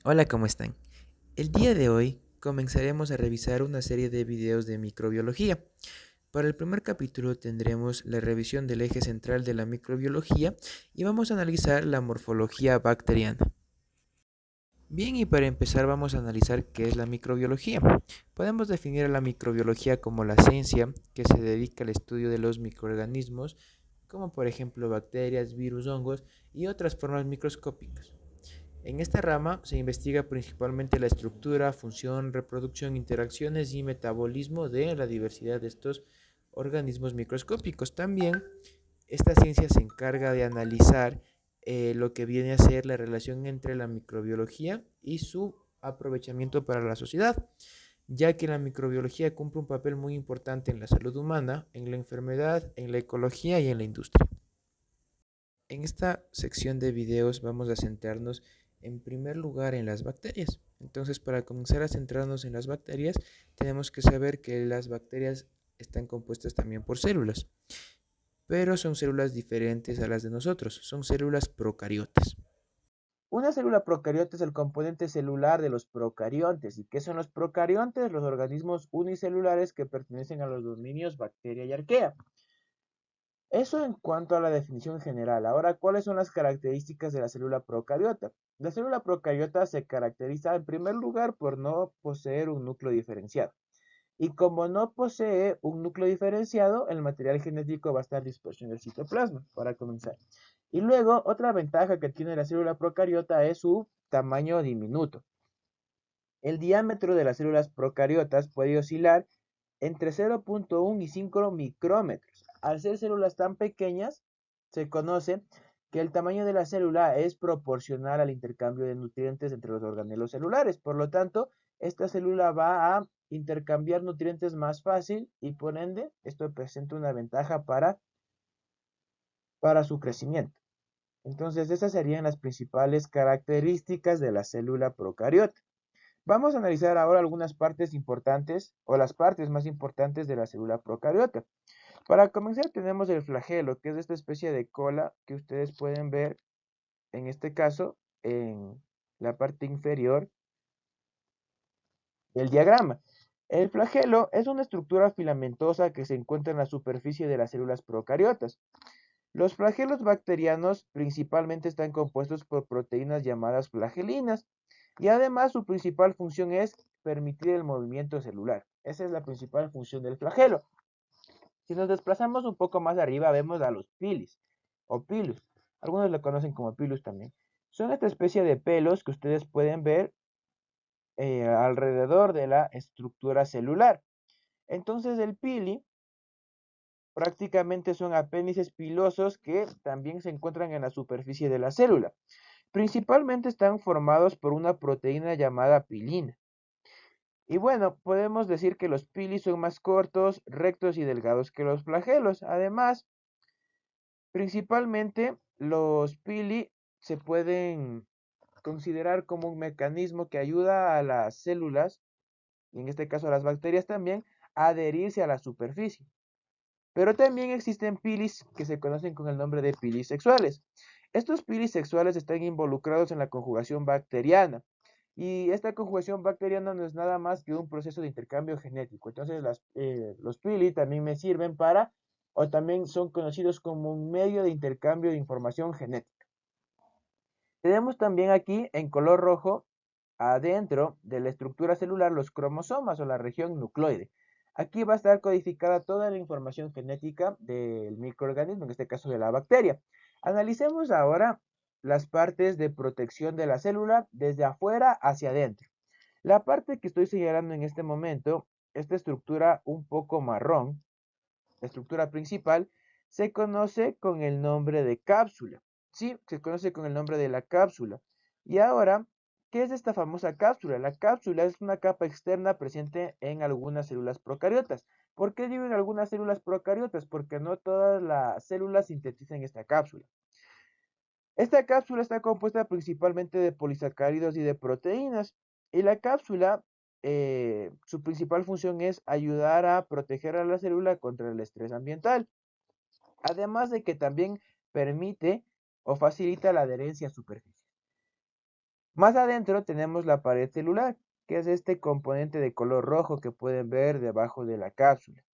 Hola, ¿cómo están? El día de hoy comenzaremos a revisar una serie de videos de microbiología. Para el primer capítulo tendremos la revisión del eje central de la microbiología y vamos a analizar la morfología bacteriana. Bien, y para empezar vamos a analizar qué es la microbiología. Podemos definir a la microbiología como la ciencia que se dedica al estudio de los microorganismos, como por ejemplo bacterias, virus, hongos y otras formas microscópicas. En esta rama se investiga principalmente la estructura, función, reproducción, interacciones y metabolismo de la diversidad de estos organismos microscópicos. También esta ciencia se encarga de analizar lo que viene a ser la relación entre la microbiología y su aprovechamiento para la sociedad, ya que la microbiología cumple un papel muy importante en la salud humana, en la enfermedad, en la ecología y en la industria. En esta sección de videos vamos a centrarnos en primer lugar en las bacterias. Entonces, para comenzar a centrarnos en las bacterias, tenemos que saber que las bacterias están compuestas también por células, pero son células diferentes a las de nosotros, son células procariotas. Una célula procariota es el componente celular de los procariontes. ¿Y qué son los procariontes? Los organismos unicelulares que pertenecen a los dominios bacteria y arquea. Eso en cuanto a la definición general. Ahora, ¿cuáles son las características de la célula procariota? La célula procariota se caracteriza en primer lugar por no poseer un núcleo diferenciado. Y como no posee un núcleo diferenciado, el material genético va a estar disperso en el citoplasma, para comenzar. Y luego, otra ventaja que tiene la célula procariota es su tamaño diminuto. El diámetro de las células procariotas puede oscilar entre 0.1 y 5 micrómetros. Al ser células tan pequeñas, se conoce que el tamaño de la célula es proporcional al intercambio de nutrientes entre los organelos celulares. Por lo tanto, esta célula va a intercambiar nutrientes más fácil y por ende esto presenta una ventaja para su crecimiento. Entonces, esas serían las principales características de la célula procariota. Vamos a analizar ahora algunas partes importantes o las partes más importantes de la célula procariota. Para comenzar tenemos el flagelo, que es esta especie de cola que ustedes pueden ver en este caso en la parte inferior del diagrama. El flagelo es una estructura filamentosa que se encuentra en la superficie de las células procariotas. Los flagelos bacterianos principalmente están compuestos por proteínas llamadas flagelinas y además su principal función es permitir el movimiento celular. Esa es la principal función del flagelo. Si nos desplazamos un poco más arriba, vemos a los pilis o pilus. Algunos lo conocen como pilus también. Son esta especie de pelos que ustedes pueden ver alrededor de la estructura celular. Entonces el pili prácticamente son apéndices pilosos que también se encuentran en la superficie de la célula. Principalmente están formados por una proteína llamada pilina. Y bueno, podemos decir que los pilis son más cortos, rectos y delgados que los flagelos. Además, principalmente los pili se pueden considerar como un mecanismo que ayuda a las células, y en este caso a las bacterias también, a adherirse a la superficie. Pero también existen pilis que se conocen con el nombre de pilis sexuales. Estos pilis sexuales están involucrados en la conjugación bacteriana. Y esta conjugación bacteriana no es nada más que un proceso de intercambio genético. Entonces, los pili también me sirven para, o también son conocidos como un medio de intercambio de información genética. Tenemos también aquí en color rojo, adentro de la estructura celular, los cromosomas o la región nucleoide. Aquí va a estar codificada toda la información genética del microorganismo, en este caso de la bacteria. Analicemos ahora las partes de protección de la célula desde afuera hacia adentro. La parte que estoy señalando en este momento, esta estructura un poco marrón, la estructura principal, se conoce con el nombre de cápsula. Sí, se conoce con el nombre de la cápsula. Y ahora, ¿qué es esta famosa cápsula? La cápsula es una capa externa presente en algunas células procariotas. ¿Por qué digo en algunas células procariotas? Porque no todas las células sintetizan esta cápsula. Esta cápsula está compuesta principalmente de polisacáridos y de proteínas. Y la cápsula, su principal función es ayudar a proteger a la célula contra el estrés ambiental. Además de que también permite o facilita la adherencia a superficie. Más adentro tenemos la pared celular, que es este componente de color rojo que pueden ver debajo de la cápsula.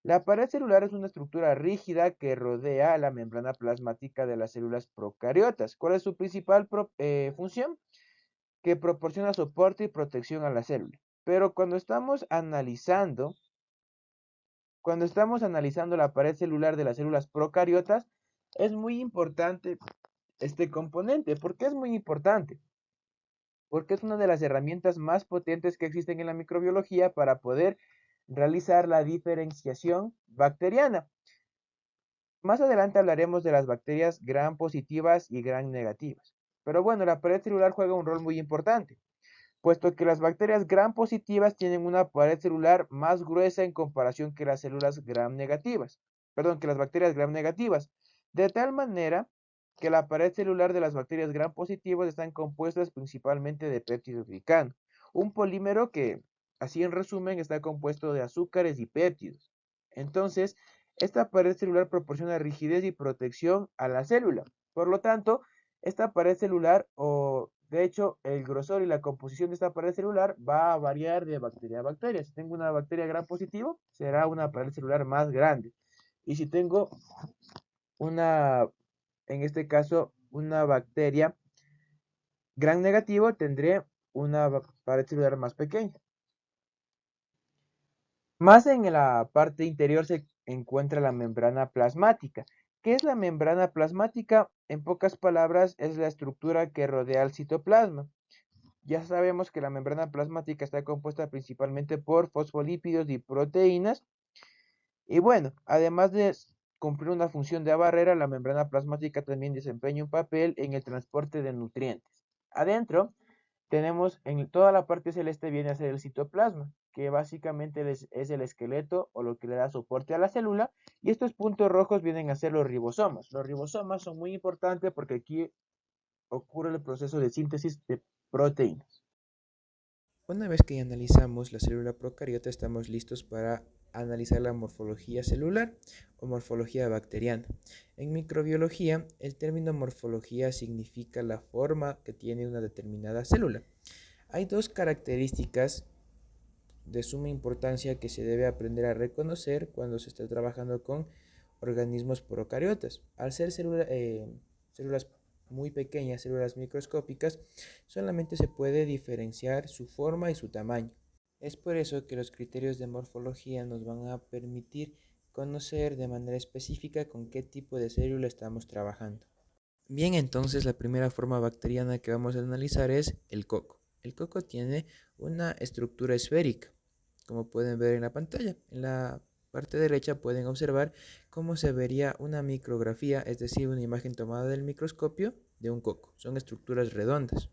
La pared celular es una estructura rígida que rodea la membrana plasmática de las células procariotas. ¿Cuál es su principal función? Que proporciona soporte y protección a la célula. Pero cuando estamos analizando la pared celular de las células procariotas, es muy importante este componente. ¿Por qué es muy importante? Porque es una de las herramientas más potentes que existen en la microbiología para poder realizar la diferenciación bacteriana. Más adelante hablaremos de las bacterias gram positivas y gram negativas. Pero bueno, la pared celular juega un rol muy importante, puesto que las bacterias gram positivas tienen una pared celular más gruesa en comparación que las células gram negativas, perdón, que las bacterias gram negativas, de tal manera que la pared celular de las bacterias gram positivas están compuestas principalmente de péptidoglicano, un polímero que, así en resumen, está compuesto de azúcares y péptidos. Entonces, esta pared celular proporciona rigidez y protección a la célula. Por lo tanto, esta pared celular, o de hecho, el grosor y la composición de esta pared celular va a variar de bacteria a bacteria. Si tengo una bacteria gram positivo, será una pared celular más grande. Y si tengo una, en este caso, una bacteria gram negativo, tendré una pared celular más pequeña. Más en la parte interior se encuentra la membrana plasmática. ¿Qué es la membrana plasmática? En pocas palabras, es la estructura que rodea al citoplasma. Ya sabemos que la membrana plasmática está compuesta principalmente por fosfolípidos y proteínas. Y bueno, además de cumplir una función de barrera, la membrana plasmática también desempeña un papel en el transporte de nutrientes. Adentro tenemos en toda la parte celeste viene a ser el citoplasma, que básicamente es el esqueleto o lo que le da soporte a la célula. Y estos puntos rojos vienen a ser los ribosomas. Los ribosomas son muy importantes porque aquí ocurre el proceso de síntesis de proteínas. Una vez que ya analizamos la célula procariota, estamos listos para analizar la morfología celular o morfología bacteriana. En microbiología, el término morfología significa la forma que tiene una determinada célula. Hay dos características de suma importancia que se debe aprender a reconocer cuando se está trabajando con organismos procariotas. Al ser células muy pequeñas, células microscópicas, solamente se puede diferenciar su forma y su tamaño. Es por eso que los criterios de morfología nos van a permitir conocer de manera específica con qué tipo de célula estamos trabajando. Bien, entonces la primera forma bacteriana que vamos a analizar es el coco. El coco tiene una estructura esférica, como pueden ver en la pantalla. En la parte derecha pueden observar cómo se vería una micrografía, es decir, una imagen tomada del microscopio de un coco. Son estructuras redondas.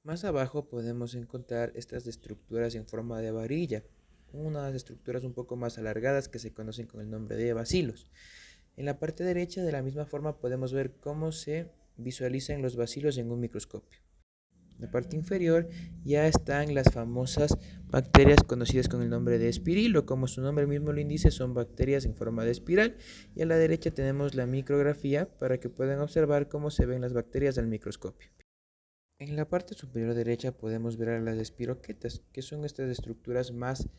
Más abajo podemos encontrar estas estructuras en forma de varilla, unas estructuras un poco más alargadas que se conocen con el nombre de bacilos. En la parte derecha de la misma forma podemos ver cómo se visualizan los bacilos en un microscopio. En la parte inferior ya están las famosas bacterias conocidas con el nombre de espirilo, como su nombre mismo lo indica, son bacterias en forma de espiral. Y a la derecha tenemos la micrografía para que puedan observar cómo se ven las bacterias al microscopio. En la parte superior derecha podemos ver a las espiroquetas, que son estas estructuras más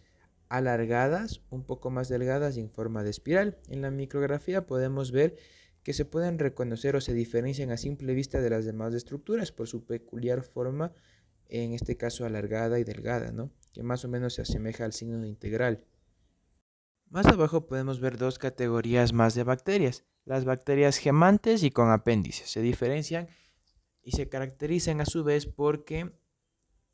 alargadas, un poco más delgadas y en forma de espiral. En la micrografía podemos ver que se pueden reconocer o se diferencian a simple vista de las demás estructuras por su peculiar forma, en este caso alargada y delgada, ¿no? Que más o menos se asemeja al signo de integral. Más abajo podemos ver dos categorías más de bacterias, las bacterias gemantes y con apéndices. Se diferencian y se caracterizan a su vez porque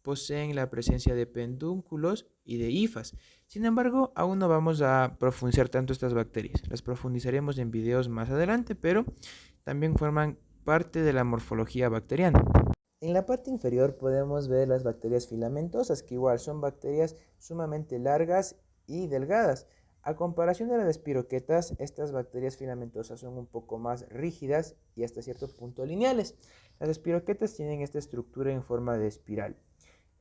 poseen la presencia de pedúnculos y de hifas. Sin embargo, aún no vamos a profundizar tanto estas bacterias. Las profundizaremos en videos más adelante, pero también forman parte de la morfología bacteriana. En la parte inferior podemos ver las bacterias filamentosas, que igual son bacterias sumamente largas y delgadas. A comparación de las espiroquetas, estas bacterias filamentosas son un poco más rígidas y hasta cierto punto lineales. Las espiroquetas tienen esta estructura en forma de espiral.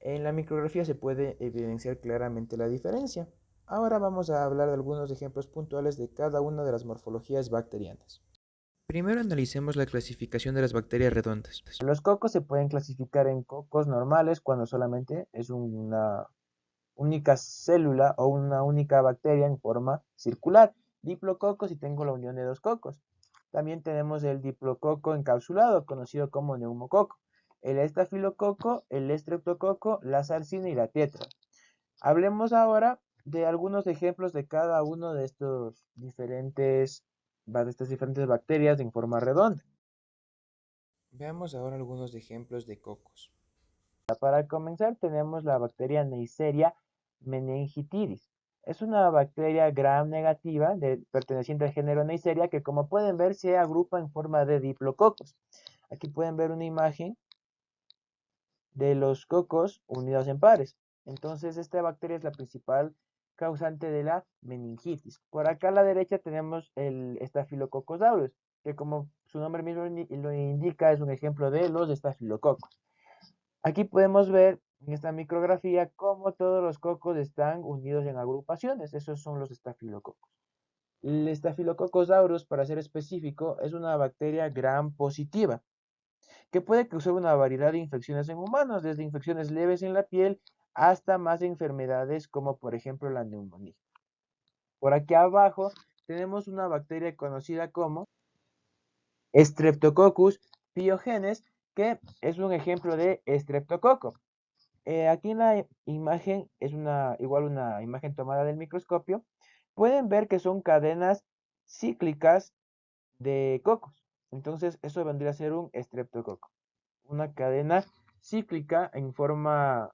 En la micrografía se puede evidenciar claramente la diferencia. Ahora vamos a hablar de algunos ejemplos puntuales de cada una de las morfologías bacterianas. Primero analicemos la clasificación de las bacterias redondas. Los cocos se pueden clasificar en cocos normales cuando solamente es una única célula o una única bacteria en forma circular. Diplococos si tengo la unión de dos cocos. También tenemos el diplococo encapsulado, conocido como neumococo, el estafilococo, el estreptococo, la zarcina y la tetra. Hablemos ahora de algunos ejemplos de cada uno de estas diferentes bacterias en forma redonda. Veamos ahora algunos ejemplos de cocos. Para comenzar, tenemos la bacteria Neisseria meningitidis. Es una bacteria gram negativa perteneciente al género Neisseria que, como pueden ver, se agrupa en forma de diplococos. Aquí pueden ver una imagen de los cocos unidos en pares. Entonces, esta bacteria es la principal causante de la meningitis. Por acá a la derecha tenemos el Staphylococcus aureus, que como su nombre mismo lo indica, es un ejemplo de los estafilococos. Aquí podemos ver en esta micrografía cómo todos los cocos están unidos en agrupaciones. Esos son los estafilococos. El Staphylococcus aureus, para ser específico, es una bacteria gram positiva que puede causar una variedad de infecciones en humanos, desde infecciones leves en la piel hasta más enfermedades como por ejemplo la neumonía. Por aquí abajo tenemos una bacteria conocida como Streptococcus pyogenes, que es un ejemplo de estreptococo. Aquí en la imagen es igual una imagen tomada del microscopio. Pueden ver que son cadenas cíclicas de cocos. Entonces, eso vendría a ser un estreptococo. Una cadena cíclica en forma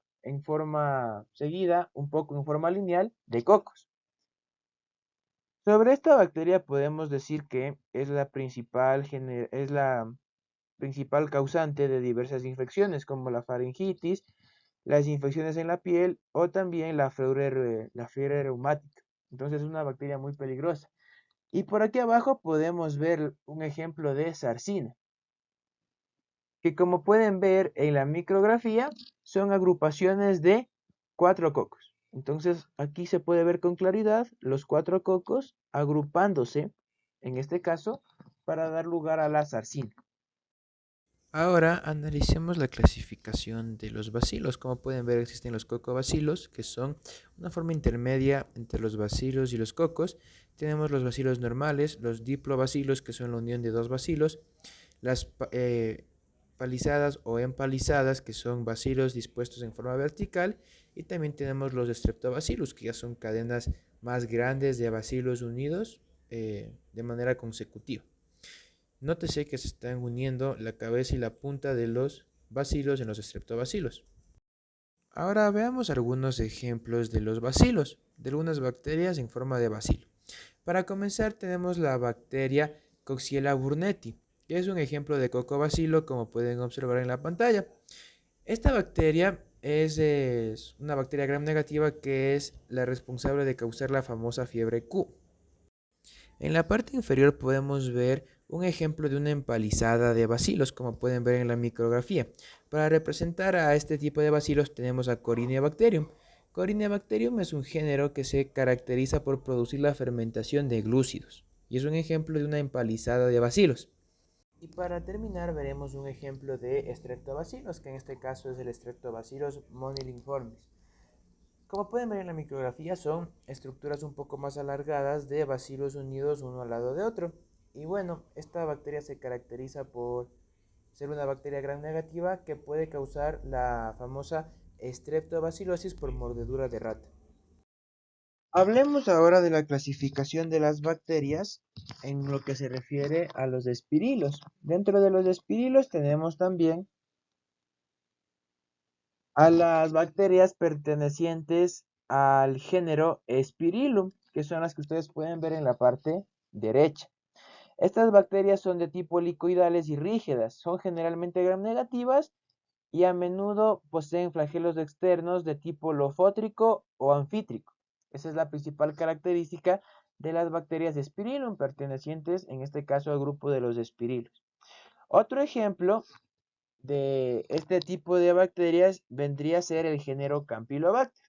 seguida, un poco en forma lineal, de cocos. Sobre esta bacteria podemos decir que es la principal causante de diversas infecciones como la faringitis, las infecciones en la piel o también la fiebre reumática. Entonces es una bacteria muy peligrosa. Y por aquí abajo podemos ver un ejemplo de zarcina, que como pueden ver en la micrografía son agrupaciones de 4 cocos. Entonces aquí se puede ver con claridad los 4 cocos agrupándose, en este caso, para dar lugar a la zarcina. Ahora analicemos la clasificación de los bacilos. Como pueden ver, existen los cocobacilos, que son una forma intermedia entre los bacilos y los cocos. Tenemos los bacilos normales, los diplobacilos, que son la unión de dos bacilos, las palizadas o empalizadas, que son bacilos dispuestos en forma vertical, y también tenemos los streptobacillus, que ya son cadenas más grandes de bacilos unidos de manera consecutiva. Nótese que se están uniendo la cabeza y la punta de los bacilos en los estreptobacilos. Ahora veamos algunos ejemplos de los bacilos, de algunas bacterias en forma de bacilo. Para comenzar tenemos la bacteria Coxiella burnetii, que es un ejemplo de cocobacilo como pueden observar en la pantalla. Esta bacteria es una bacteria gram negativa que es la responsable de causar la famosa fiebre Q. En la parte inferior podemos ver un ejemplo de una empalizada de bacilos, como pueden ver en la micrografía. Para representar a este tipo de bacilos tenemos a Corynebacterium. Corynebacterium es un género que se caracteriza por producir la fermentación de glúcidos y es un ejemplo de una empalizada de bacilos. Y para terminar veremos un ejemplo de Streptobacillus, que en este caso es el Streptobacillus moniliformis. Como pueden ver en la micrografía, son estructuras un poco más alargadas de bacilos unidos uno al lado de otro. Y bueno, esta bacteria se caracteriza por ser una bacteria gram negativa que puede causar la famosa estreptobacilosis por mordedura de rata. Hablemos ahora de la clasificación de las bacterias en lo que se refiere a los espirilos. Dentro de los espirilos tenemos también a las bacterias pertenecientes al género Spirillum, que son las que ustedes pueden ver en la parte derecha. Estas bacterias son de tipo helicoidales y rígidas, son generalmente gram negativas y a menudo poseen flagelos externos de tipo lofótrico o anfítrico. Esa es la principal característica de las bacterias de Spirillum, pertenecientes en este caso al grupo de los espirilos. Otro ejemplo de este tipo de bacterias vendría a ser el género Campylobacter.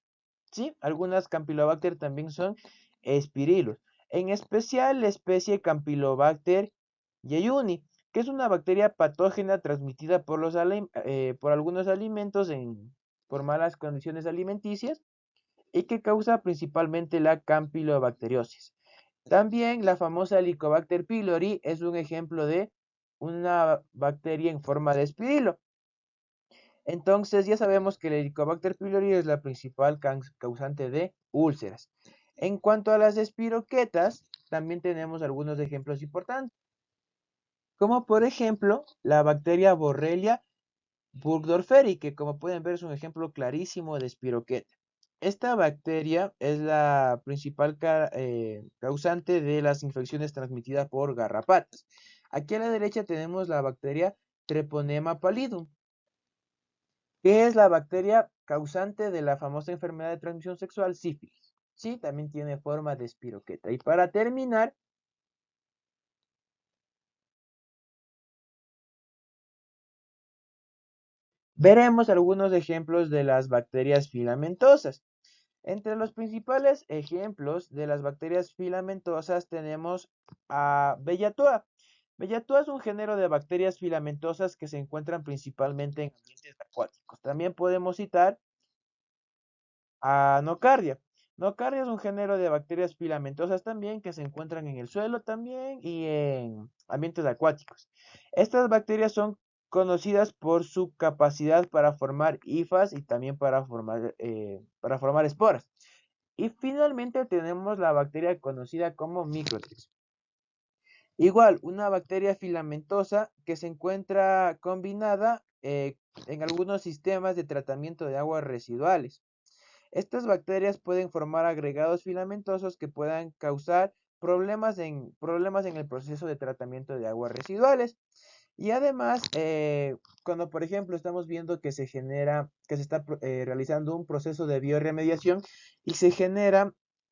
¿sí? Algunas Campylobacter también son espirilos. En especial la especie Campylobacter jejuni, que es una bacteria patógena transmitida por algunos alimentos por malas condiciones alimenticias y que causa principalmente la campylobacteriosis. También la famosa Helicobacter pylori es un ejemplo de una bacteria en forma de espirilo. Entonces ya sabemos que el Helicobacter pylori es la principal causante de úlceras. En cuanto a las espiroquetas, también tenemos algunos ejemplos importantes, como por ejemplo la bacteria Borrelia burgdorferi, que como pueden ver es un ejemplo clarísimo de espiroqueta. Esta bacteria es la principal causante de las infecciones transmitidas por garrapatas. Aquí a la derecha tenemos la bacteria Treponema pallidum, que es la bacteria causante de la famosa enfermedad de transmisión sexual sífilis. Sí, también tiene forma de espiroqueta. Y para terminar, veremos algunos ejemplos de las bacterias filamentosas. Entre los principales ejemplos de las bacterias filamentosas tenemos a Bellatua. Bellatua es un género de bacterias filamentosas que se encuentran principalmente en ambientes acuáticos. También podemos citar a Nocardia. Nocardia es un género de bacterias filamentosas también que se encuentran en el suelo también y en ambientes acuáticos. Estas bacterias son conocidas por su capacidad para formar hifas y también para formar esporas. Y finalmente tenemos la bacteria conocida como Microtrix. Igual, una bacteria filamentosa que se encuentra combinada en algunos sistemas de tratamiento de aguas residuales. Estas bacterias pueden formar agregados filamentosos que puedan causar problemas en el proceso de tratamiento de aguas residuales. Y además, cuando por ejemplo estamos viendo que que se está realizando un proceso de bioremediación y se genera,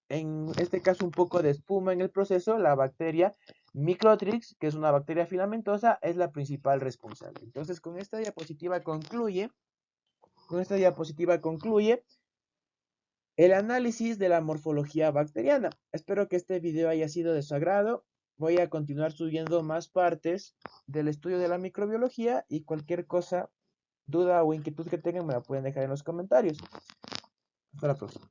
en este caso, un poco de espuma en el proceso, la bacteria Microtrix, que es una bacteria filamentosa, es la principal responsable. Entonces, con esta diapositiva concluye el análisis de la morfología bacteriana. Espero que este video haya sido de su agrado. Voy a continuar subiendo más partes del estudio de la microbiología y cualquier cosa, duda o inquietud que tengan me la pueden dejar en los comentarios. Hasta la próxima.